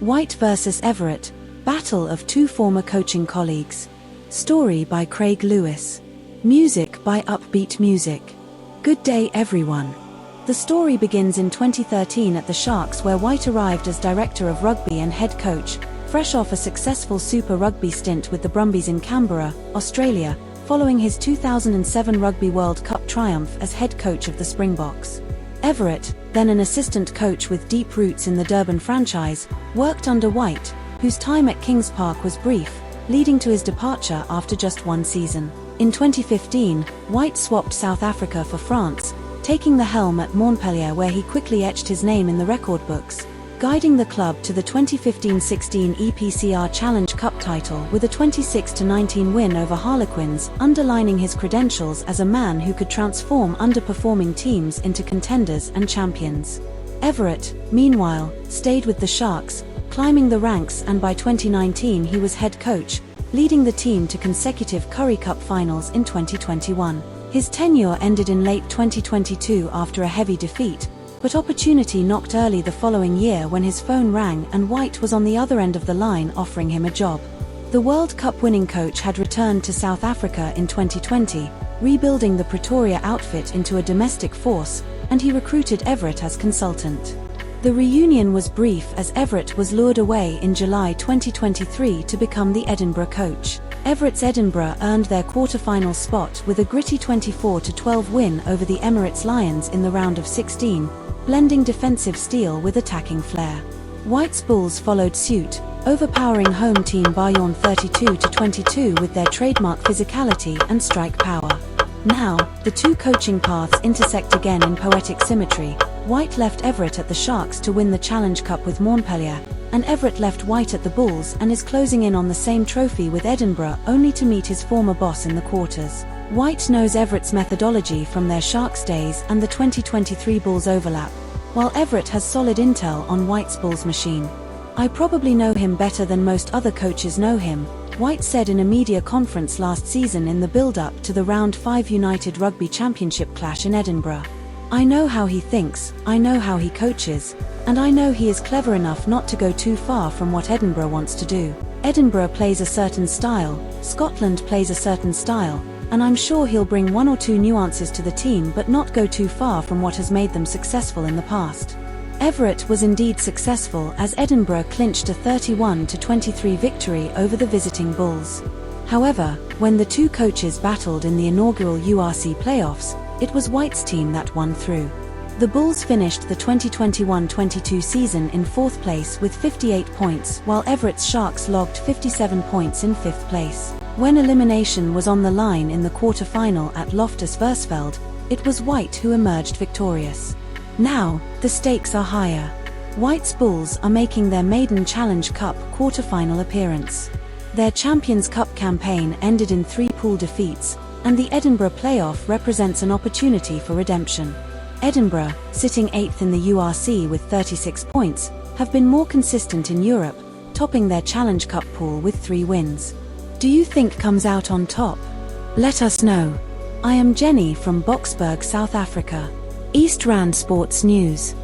White vs Everitt Battle of two former coaching colleagues. Story by Craig Lewis. Music by Upbeat Music. Good day everyone. The story begins in 2013 at the Sharks, where White arrived as director of rugby and head coach, fresh off a successful Super Rugby stint with the Brumbies in Canberra, Australia, following his 2007 Rugby World Cup triumph as head coach of the Springboks. Everitt, then an assistant coach with deep roots in the Durban franchise, worked under White, whose time at Kings Park was brief, leading to his departure after just one season. In 2015, White swapped South Africa for France, taking the helm at Montpellier, where he quickly etched his name in the record books, guiding the club to the 2015-16 EPCR Challenge Cup title with a 26-19 win over Harlequins, underlining his credentials as a man who could transform underperforming teams into contenders and champions. Everitt, meanwhile, stayed with the Sharks, climbing the ranks, and by 2019 he was head coach, leading the team to consecutive Currie Cup finals in 2021. His tenure ended in late 2022 after a heavy defeat, but opportunity knocked early the following year when his phone rang and White was on the other end of the line offering him a job. The World Cup winning coach had returned to South Africa in 2020, rebuilding the Pretoria outfit into a domestic force, and he recruited Everitt as consultant. The reunion was brief as Everitt was lured away in July 2023 to become the Edinburgh coach. Everitt's Edinburgh earned their quarter-final spot with a gritty 24-12 win over the Emirates Lions in the round of 16, blending defensive steel with attacking flair. White's Bulls followed suit, overpowering home team Bayonne 32-22 with their trademark physicality and strike power. Now, the two coaching paths intersect again in poetic symmetry. White left Everitt at the Sharks to win the Challenge Cup with Montpellier, and Everitt left White at the Bulls and is closing in on the same trophy with Edinburgh, only to meet his former boss in the quarters. White knows Everitt's methodology from their Sharks days and the 2023 Bulls overlap, while Everitt has solid intel on White's Bulls machine. "I probably know him better than most other coaches know him," White said in a media conference last season in the build-up to the Round 5 United Rugby Championship clash in Edinburgh. "I know how he thinks, I know how he coaches, and I know he is clever enough not to go too far from what Edinburgh wants to do. Edinburgh plays a certain style, Scotland plays a certain style, and I'm sure he'll bring one or two nuances to the team but not go too far from what has made them successful in the past." Everitt was indeed successful as Edinburgh clinched a 31-23 victory over the visiting Bulls. However, when the two coaches battled in the inaugural URC playoffs, it was White's team that won through. The Bulls finished the 2021-22 season in fourth place with 58 points, while Everitt's Sharks logged 57 points in fifth place. When elimination was on the line in the quarter-final at Loftus Versfeld, it was White who emerged victorious. Now, the stakes are higher. White's Bulls are making their maiden Challenge Cup quarter-final appearance. Their Champions Cup campaign ended in 3 pool defeats, and the Edinburgh playoff represents an opportunity for redemption. Edinburgh, sitting 8th in the URC with 36 points, have been more consistent in Europe, topping their Challenge Cup pool with 3 wins. Do you think comes out on top? Let us know. I am Jenny from Boksburg, South Africa. East Rand Sports News.